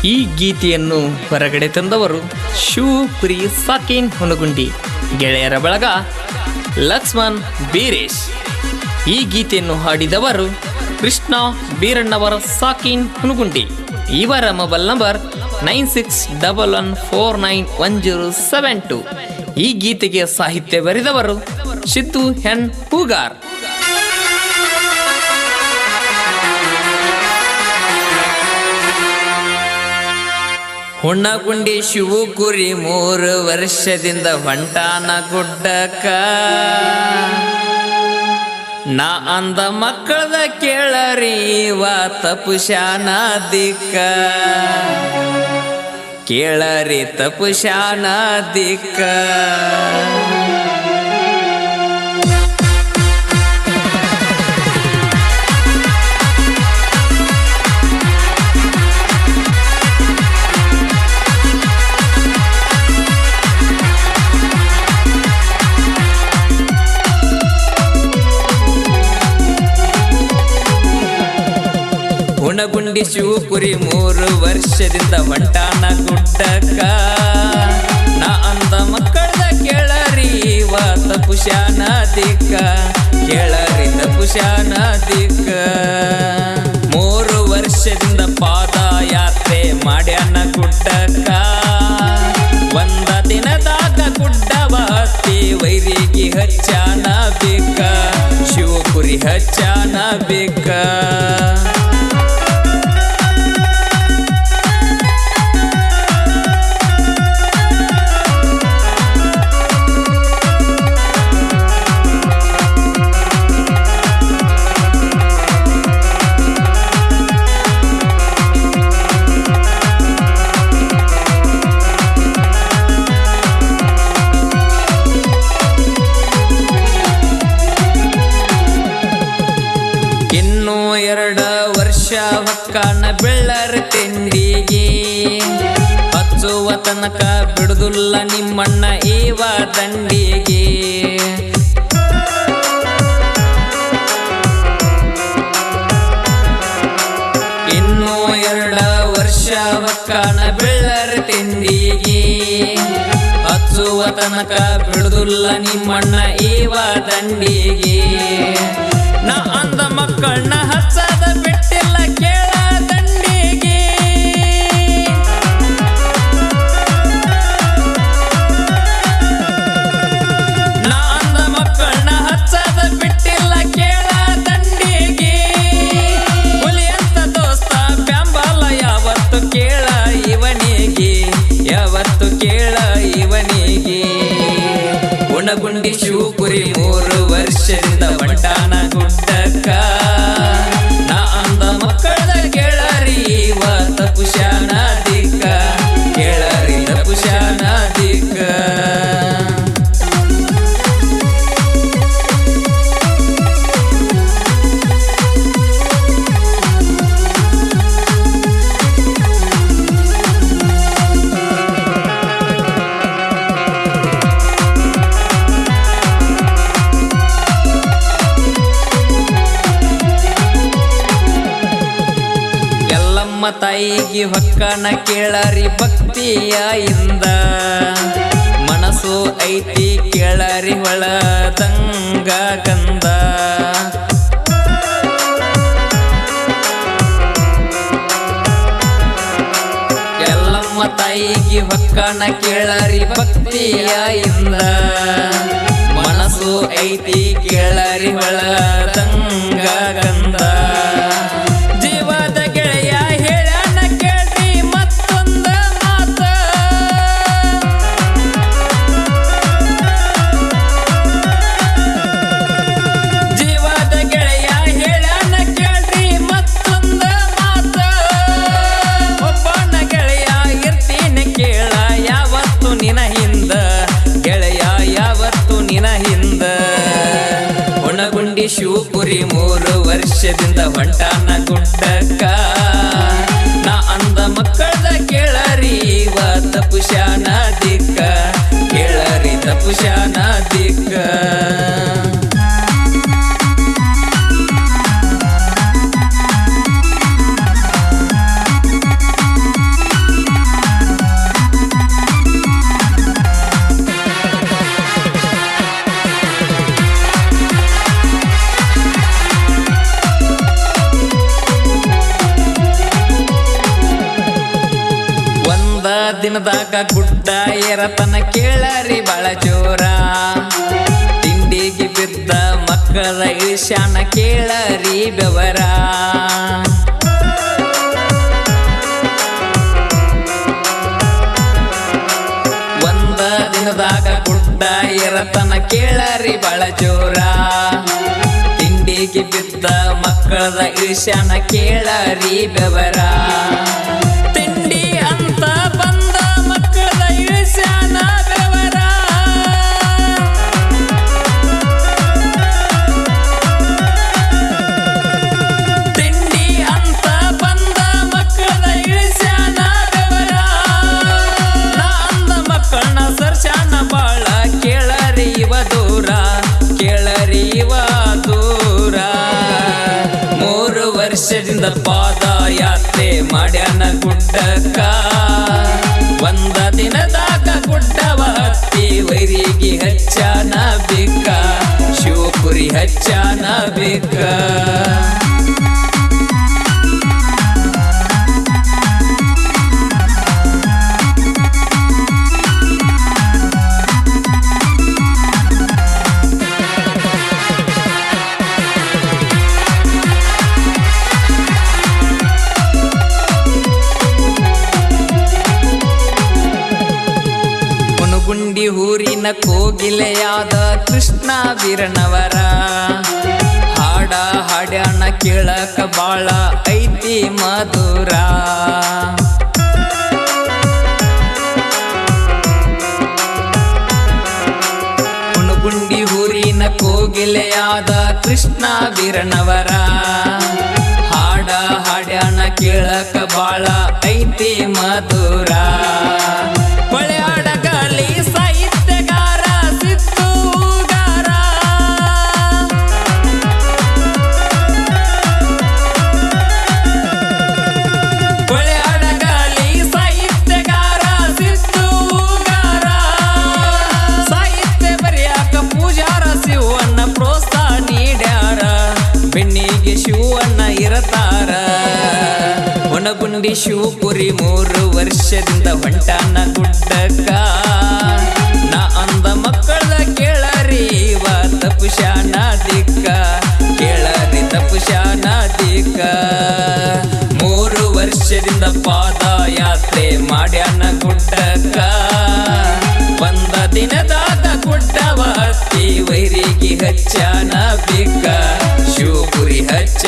ಈ ಗೀತೆಯನ್ನು ಹೊರಗಡೆ ತಂದವರು ಶಿವಪುರಿ ಸಾಕಿನ್ ಹುನಗುಂಡಿ. ಗೆಳೆಯರ ಬಳಗ ಲಕ್ಷ್ಮಣ್ ಬೀರೇಶ್. ಈ ಗೀತೆಯನ್ನು ಹಾಡಿದವರು ಕೃಷ್ಣ ಬೀರಣ್ಣವರ ಸಾಕಿನ್ ಹುನಗುಂಡಿ. ಇವರ ಮೊಬೈಲ್ ನಂಬರ್ 9611491072. ಈ ಗೀತೆಗೆ ಸಾಹಿತ್ಯ ಬರೆದವರು ಸಿದ್ದು ಎನ್ ಹೂಗಾರ್. ಹುಣ್ಣಗುಂಡಿ ಶಿವಕುರಿ 3 ವರ್ಷದಿಂದ ಹೊಂಟಾನ ಗುಡ್ಡಕ್ಕ. ನಾ ಅಂದ ಮಕ್ಕಳದ ಕೇಳರಿ ವಾ ತಪುಶಾನ ದಿಕ್ಕ. ಕೇಳರಿ ತಪುಶಾನ ದಿಕ್ಕ. ಹುಣಗುಂಡಿ ಶಿವಪುರಿ 3 ವರ್ಷದಿಂದ ಹೊಂಟಾನ ಗುಡ್ಡಕ್ಕ. ನಾ ಅಂದ ಮಕ್ಕಳದ ಕೇಳರಿ ವಾ ತಪುಶಾನ ದಿಕ್ಕ. ಕೇಳರಿ ತಪುಶಾನ ದಿಕ್ಕ. 3 ವರ್ಷದಿಂದ ಪಾದಯಾತ್ರೆ ಮಾಡ್ಯಾನ ಗುಡ್ಡಕ್ಕ. ಒಂದ ದಿನದಾಗ ಗುಡ್ಡವ ಹತ್ತಿ ವೈರಿಗೆ ಹಚ್ಚಾನ ಬೇಕ. ಶಿವಪುರಿ ಹಚ್ಚಾನ ಬೇಕ. ಇನ್ನು 2 ವರ್ಷ ಹೊಕ್ಕಾನ ಬೆಳ್ಳರ ತಿಂಡಿಗೆ. ಹಚ್ಚುವ ತನಕ ಬಿಡುದಿಲ್ಲ ನಿಮ್ಮಣ್ಣ ಈವ ದಂಡಿಗೆ. ಇನ್ನು 2 ವರ್ಷ ಹೊಕ್ಕಾನ ಬೆಳ್ಳರ ತಿಂಡಿಗೆ. ಹಚ್ಚುವ ತನಕ ಬಿಡುದಿಲ್ಲ ನಿಮ್ಮಣ್ಣ ಈವ ದಂಡಿಗೆ. ನಾ ಅಂದ ಮಕ್ಕಳನ್ನ ಹಚ್ಚದ ಬಿಟ್ಟಿಲ್ಲ ಕೇಳ ದಂಡಿಗೆ. ನಾ ಅಂದ ಮಕ್ಕಳನ್ನ ಹಚ್ಚದ ಬಿಟ್ಟಿಲ್ಲ ಕೇಳ ದಂಡಿಗೆ. ಹುಲಿ ಅಂತ ದೋಸ್ತ ಬೆಂಬಲ ಯಾವತ್ತು ಕೇಳ ಇವನಿಗೆ. ಯಾವತ್ತು ಕೇಳ ಇವನಿಗೆ. ಹುಣಗುಂಡಿ ಶಿವಪುರಿ 3 ವರ್ಷದಿಂದ ಹೊಂಟಾನ ಗುಡ್ಡಕ್ಕ. ನಾ ಅಂದ ಮಕ್ಕಳದ ಕೇಳರಿ ವಾ ತಪುಶಾನ ದಿಕ್ಕ. ಕೇಳರಿ ತಪುಶಾನ ದಿಕ್ಕ. ಎಲ್ಲಮ್ಮ ತಾಯಿಗೆ ಹೊಕ್ಕನ ಕೇಳರಿ ಭಕ್ತಿಯ ಇಂದ. ಮನಸ್ಸು ಐತಿ ಕೇಳರಿ ಹೊಳದಂಗ ಗಂಧ. ಎಲ್ಲಮ್ಮ ತಾಯಿಗೆ ಹೊಕ್ಕನ ಕೇಳರಿ ಭಕ್ತಿಯ ಇಂದ. ಮನಸ್ಸು ಐತಿ ಕೇಳರಿ ಹೊಳದಂಗ ಗಂಧ. ಜೀವದ ಗೆಳೆಯ ಹೇಳನ ಕೇಳ್ರಿ ಮತ್ತೊಂದ ಮಾತ. ಜೀವದ ಗೆಳೆಯ ಹೇಳನ ಕೇಳ್ರಿ ಮತ್ತೊಂದ ಮಾತ. ಒಬ್ಬನ ಗೆಳೆಯ ಇರ್ತೀನಿ ಕೇಳ ಯಾವತ್ತು ನಿನ ಹಿಂದ. ಗೆಳೆಯ ಯಾವತ್ತು ನಿನ ಹಿಂದ. ಹುಣಗುಂಡಿ ಶಿವಪುರಿ 3 ವರ್ಷದಿಂದ ಹೊಂಟಾನ ಗುಡ್ಡಕ್ಕ. ನಾ ಅಂದ ಮಕ್ಕಳದ ಕೇಳರಿ ವಾ ತಪುಶಾನ ದಿಕ್ಕ. ಕೇಳರಿ ತಪುಶಾನ ದಿಕ್ಕ. ದಿನದಾಗ ಗುಡ್ಡ ಏರತನ ಕೇಳರಿ ಬಾಳ ಜೋರ ತಿಂಡಿಗೆ ಬಿದ್ದ ಮಕ್ಕಳ ಇಳಿಸ್ಯಾನ ಕೇಳರಿ ಬೆವರ ಒಂದ ದಿನದಾಗ ಗುಡ್ಡ ಏರತನ ಕೇಳರಿ ಬಾಳ ಜೋರ ತಿಂಡಿಗೆ ಬಿದ್ದ ಮಕ್ಕಳ ಇಳಿಸ್ಯಾನ ಕೇಳರಿ ಬೆವರ ತಿಂಡಿ ಅಂತ ಬಂದ ಮಕ್ಕಳ ಇಳಿಸ್ಯಾನ ಬೆವರ ತಿಂಡಿ ಅಂತ ಬಂದ ಮಕ್ಕಳ ಇಳಿಸ್ಯಾನ ಬೆವರ ನಾ ಅಂದ ಮಕ್ಕಳನ್ನ ಸರ್ಶಾನ ಬಾಳ ಕೇಳರಿ ಇವ ದೂರ ಕೇಳರಿ ಇವ ದೂರ 3 ವರ್ಷದಿಂದ ಪಾದಯಾತ್ರೆ ಮಾಡ್ಯಾನ ಗುಡ್ಡಕ್ಕ ಒಂದ ದಿನದಾಗ ಗುಡ್ಡವ ಹತ್ತಿ ವೈರಿಗೆ ಹಚ್ಚಾನ ಬೇಕ ಶಿವಪುರಿ ಹಚ್ಚಾನ ಬೇಕ ಗುಂಡಿ ಊರಿನ ಕೋಗಿಲೆಯಾದ ಕೃಷ್ಣ ವೀರನವರ ಹಾಡ ಹಾಡ್ಯಾಣ ಕೇಳಕ ಬಾಳ ಐತಿ ಮಧುರ ಗುಂಡಿ ಊರಿನ ಕೋಗಿಲೆಯಾದ ಕೃಷ್ಣ ವೀರನವರ ಹಾಡ ಹಾಡ್ಯಾಣ ಕೇಳಕ ಬಾಳ ಐತಿ ಮಧುರ ಸಾಹಿತ್ಯಗಾರ ಸಿತ್ತೂಗಾರ ಕೊಳೆಯಾಡಗಾಲಿ ಸಾಹಿತ್ಯಗಾರ ಸಿತ್ತೂಗಾರ ಸಾಹಿತ್ಯ ಬರೆಯಾಕ ಪೂಜಾರ ಶಿವಣ್ಣ ಪ್ರೋತ್ಸಾಹ ನೀಡ್ಯಾರ ಬೆನ್ನಿಗೆ ಶಿವಣ್ಣ ಇರತಾರ ಒಣಗುಂಡಿ ಶಿವಪುರಿ 3 ವರ್ಷದಿಂದ ಹೊಂಟಾನ ಗುಡ್ಡಕ್ಕ ನಾ ಅಂದ ಮಕ್ಕಳ ಕೇಳರಿ ಇವ ತಪುಶಾನ ದಿಕ್ಕ ಕೇಳರಿ ತಪುಶಾನ ದಿಕ್ಕ 3 ವರ್ಷದಿಂದ ಪಾದಯಾತ್ರೆ ಮಾಡ್ಯಾನ ಗುಡ್ಡಕ್ಕ ಒಂದ ದಿನದಾಗ ಗುಡ್ಡವ ಹತ್ತಿ ವೈರಿಗೆ ಹಚ್ಚಾನ ಬೇಕ ಶಿವಪುರಿ ಹಚ್ಚ